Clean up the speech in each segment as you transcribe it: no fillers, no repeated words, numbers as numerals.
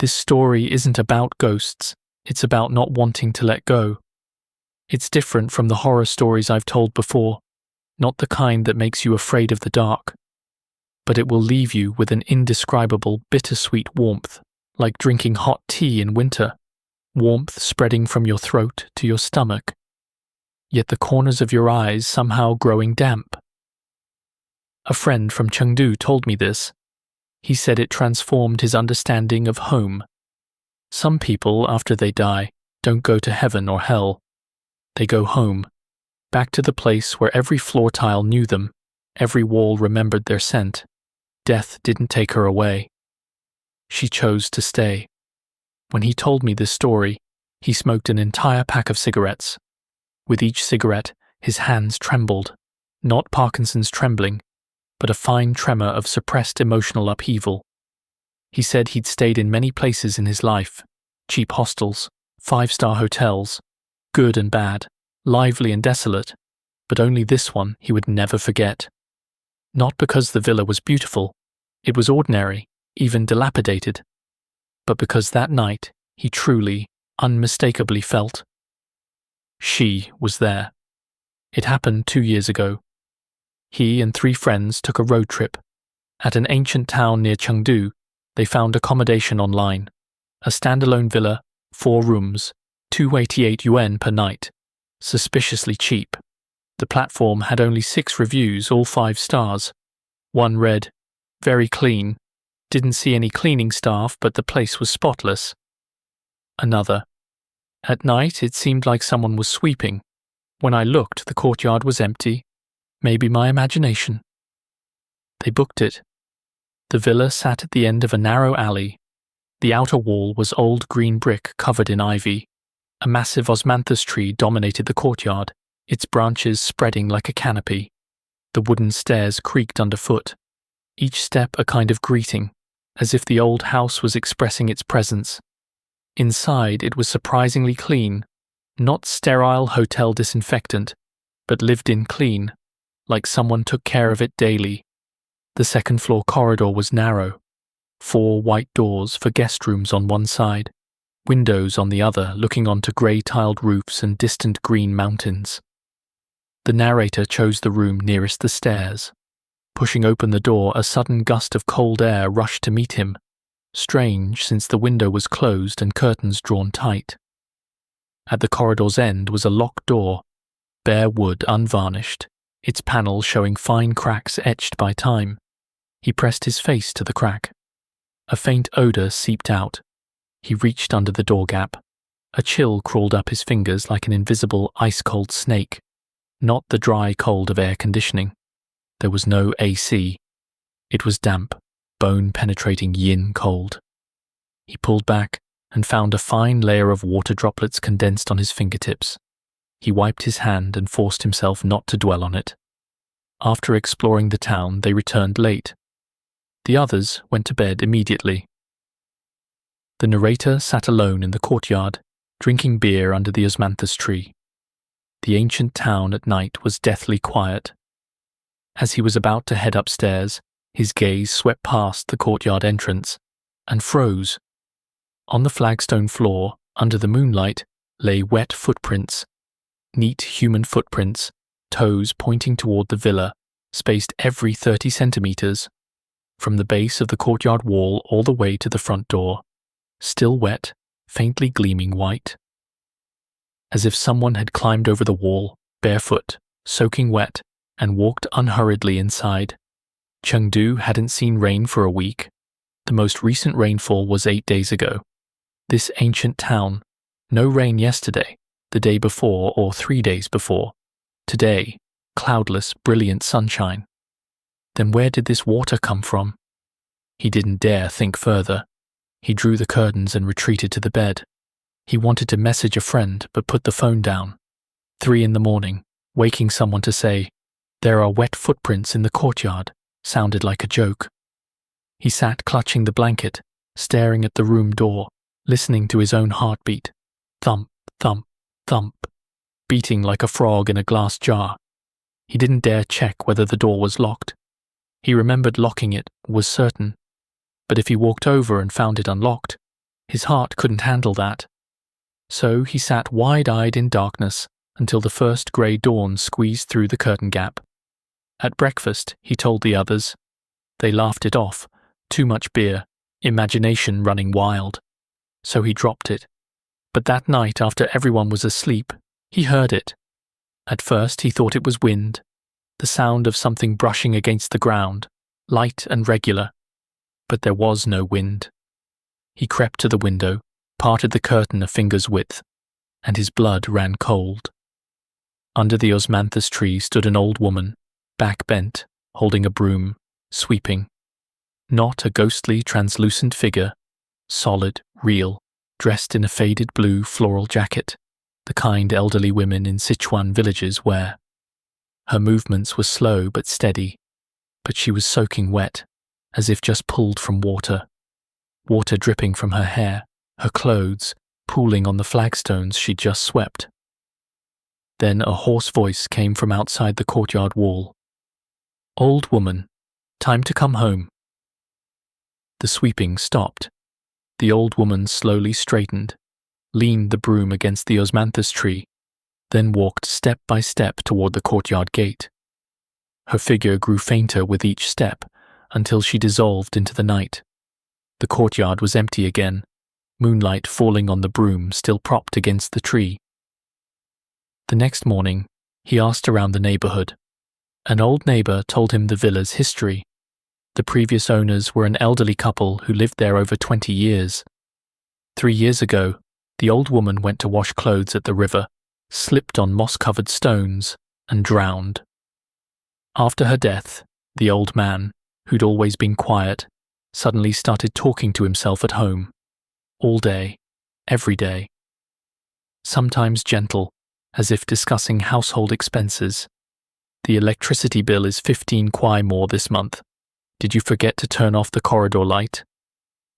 This story isn't about ghosts, it's about not wanting to let go. It's different from the horror stories I've told before, not the kind that makes you afraid of the dark. But it will leave you with an indescribable bittersweet warmth, like drinking hot tea in winter, warmth spreading from your throat to your stomach, yet the corners of your eyes somehow growing damp. A friend from Chengdu told me this. He said it transformed his understanding of home. Some people, after they die, don't go to heaven or hell. They go home, back to the place where every floor tile knew them, every wall remembered their scent. Death didn't take her away. She chose to stay. When he told me this story, he smoked an entire pack of cigarettes. With each cigarette, his hands trembled, not Parkinson's trembling, but a fine tremor of suppressed emotional upheaval. He said he'd stayed in many places in his life, cheap hostels, 5-star hotels, good and bad, lively and desolate, but only this one he would never forget. Not because the villa was beautiful, it was ordinary, even dilapidated, but because that night he truly, unmistakably felt. She was there. It happened 2 years ago. He and 3 friends took a road trip. At an ancient town near Chengdu, they found accommodation online. A standalone villa, 4 rooms, 288 yuan per night. Suspiciously cheap. The platform had only 6 reviews, all 5 stars. One read, "Very clean. Didn't see any cleaning staff, but the place was spotless." Another, "At night it seemed like someone was sweeping. When I looked, the courtyard was empty. Maybe my imagination." They booked it. The villa sat at the end of a narrow alley. The outer wall was old green brick covered in ivy. A massive osmanthus tree dominated the courtyard, its branches spreading like a canopy. The wooden stairs creaked underfoot, each step a kind of greeting, as if the old house was expressing its presence. Inside it was surprisingly clean, not sterile hotel disinfectant, but lived-in clean, like someone took care of it daily. The second-floor corridor was narrow, 4 white doors for guest rooms on one side, windows on the other looking onto grey-tiled roofs and distant green mountains. The narrator chose the room nearest the stairs. Pushing open the door, a sudden gust of cold air rushed to meet him, strange since the window was closed and curtains drawn tight. At the corridor's end was a locked door, bare wood unvarnished, its panels showing fine cracks etched by time. He pressed his face to the crack. A faint odour seeped out. He reached under the door gap. A chill crawled up his fingers like an invisible ice-cold snake, not the dry cold of air conditioning. There was no AC. It was damp, bone-penetrating yin cold. He pulled back and found a fine layer of water droplets condensed on his fingertips. He wiped his hand and forced himself not to dwell on it. After exploring the town, they returned late. The others went to bed immediately. The narrator sat alone in the courtyard, drinking beer under the osmanthus tree. The ancient town at night was deathly quiet. As he was about to head upstairs, his gaze swept past the courtyard entrance and froze. On the flagstone floor, under the moonlight, lay wet footprints. Neat human footprints, toes pointing toward the villa, spaced every 30 centimeters, from the base of the courtyard wall all the way to the front door, still wet, faintly gleaming white. As if someone had climbed over the wall, barefoot, soaking wet, and walked unhurriedly inside. Chengdu hadn't seen rain for a week. The most recent rainfall was 8 days ago. This ancient town, no rain yesterday, the day before or 3 days before. Today, cloudless, brilliant sunshine. Then where did this water come from? He didn't dare think further. He drew the curtains and retreated to the bed. He wanted to message a friend, but put the phone down. 3 in the morning, waking someone to say, "There are wet footprints in the courtyard," sounded like a joke. He sat clutching the blanket, staring at the room door, listening to his own heartbeat. Thump, thump, thump, beating like a frog in a glass jar. He didn't dare check whether the door was locked. He remembered locking it, was certain. But if he walked over and found it unlocked, His heart couldn't handle that. So he sat wide-eyed in darkness until the first grey dawn squeezed through the curtain gap. At breakfast, he told the others. They laughed it off. Too much beer, imagination running wild. So he dropped it. But that night, after everyone was asleep, he heard it. At first he thought it was wind, the sound of something brushing against the ground, light and regular. But there was no wind. He crept to the window, parted the curtain a finger's width, and his blood ran cold. Under the osmanthus tree stood an old woman, back bent, holding a broom, sweeping. Not a ghostly, translucent figure, solid, real, dressed in a faded blue floral jacket, the kind elderly women in Sichuan villages wear. Her movements were slow but steady, but she was soaking wet, as if just pulled from water. Water dripping from her hair, her clothes, pooling on the flagstones she'd just swept. Then a hoarse voice came from outside the courtyard wall. "Old woman, time to come home." The sweeping stopped. The old woman slowly straightened, leaned the broom against the osmanthus tree, then walked step by step toward the courtyard gate. Her figure grew fainter with each step until she dissolved into the night. The courtyard was empty again, moonlight falling on the broom still propped against the tree. The next morning, he asked around the neighborhood. An old neighbor told him the villa's history. The previous owners were an elderly couple who lived there over 20 years. 3 years ago, the old woman went to wash clothes at the river, slipped on moss-covered stones, and drowned. After her death, the old man, who'd always been quiet, suddenly started talking to himself at home, all day, every day. Sometimes gentle, as if discussing household expenses. "The electricity bill is 15 kwai more this month. Did you forget to turn off the corridor light?"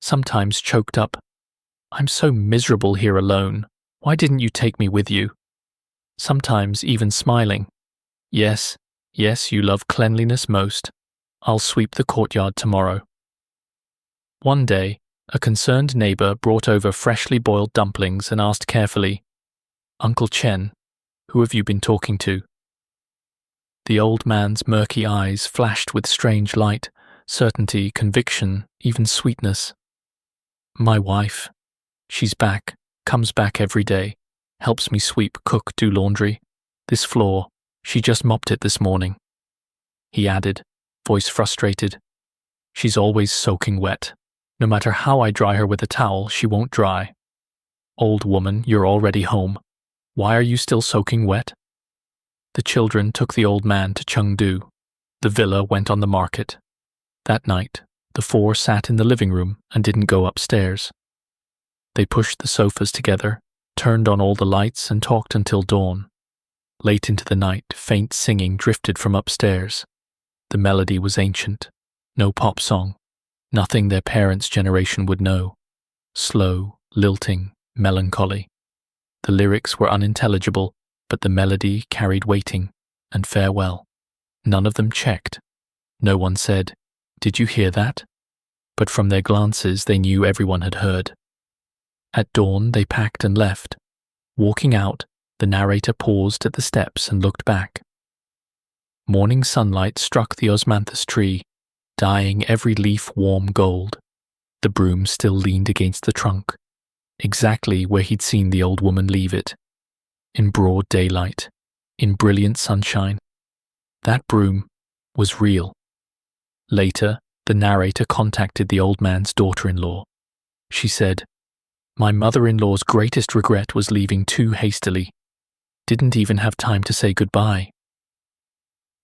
Sometimes choked up. "I'm so miserable here alone. Why didn't you take me with you?" Sometimes even smiling. Yes, you love cleanliness most. I'll sweep the courtyard tomorrow." One day, a concerned neighbor brought over freshly boiled dumplings and asked carefully, "Uncle Chen, who have you been talking to?" The old man's murky eyes flashed with strange light, certainty, conviction, even sweetness. "My wife. She's back, comes back every day, helps me sweep, cook, do laundry. This floor, she just mopped it this morning." He added, voice frustrated, "She's always soaking wet. No matter how I dry her with a towel, she won't dry." "Old woman, you're already home. Why are you still soaking wet?" The children took the old man to Chengdu. The villa went on the market. That night, the four sat in the living room and didn't go upstairs. They pushed the sofas together, turned on all the lights and talked until dawn. Late into the night, faint singing drifted from upstairs. The melody was ancient, no pop song, nothing their parents' generation would know. Slow, lilting, melancholy. The lyrics were unintelligible, but the melody carried waiting and farewell. None of them checked. No one said, "Did you hear that?" But from their glances they knew everyone had heard. At dawn they packed and left. Walking out, the narrator paused at the steps and looked back. Morning sunlight struck the osmanthus tree, dyeing every leaf warm gold. The broom still leaned against the trunk, exactly where he'd seen the old woman leave it. In broad daylight, in brilliant sunshine. That broom was real. Later, the narrator contacted the old man's daughter-in-law. She said, "My mother-in-law's greatest regret was leaving too hastily. Didn't even have time to say goodbye."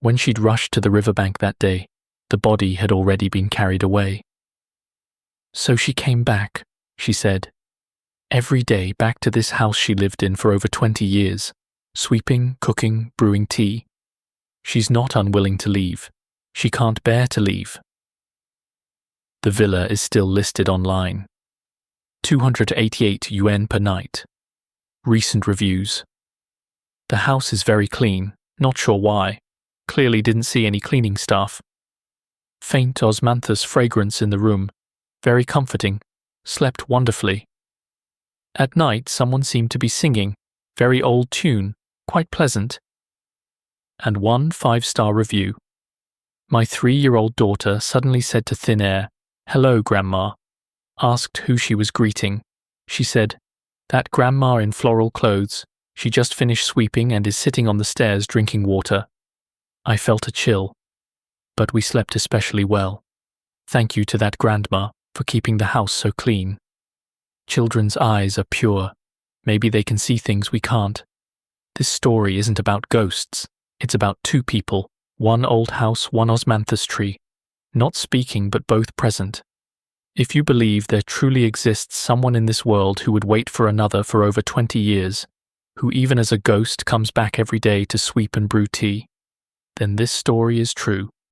When she'd rushed to the riverbank that day, the body had already been carried away. "So she came back," she said. "Every day back to this house she lived in for over 20 years, sweeping, cooking, brewing tea. She's not unwilling to leave. She can't bear to leave." The villa is still listed online. 288 yuan per night. Recent reviews. The house is very clean, not sure why. Clearly didn't see any cleaning staff. Faint osmanthus fragrance in the room, very comforting, slept wonderfully, At night, someone seemed to be singing, very old tune, quite pleasant. And 1 5-star review. My 3-year-old daughter suddenly said to thin air, "Hello, Grandma." Asked who she was greeting. She said, "That Grandma in floral clothes. She just finished sweeping and is sitting on the stairs drinking water." I felt a chill. But we slept especially well. Thank you to that Grandma for keeping the house so clean. Children's eyes are pure. Maybe they can see things we can't. This story isn't about ghosts. It's about 2 people, 1 old house, 1 osmanthus tree, not speaking but both present. If you believe there truly exists someone in this world who would wait for another for over 20 years, who even as a ghost comes back every day to sweep and brew tea, then this story is true.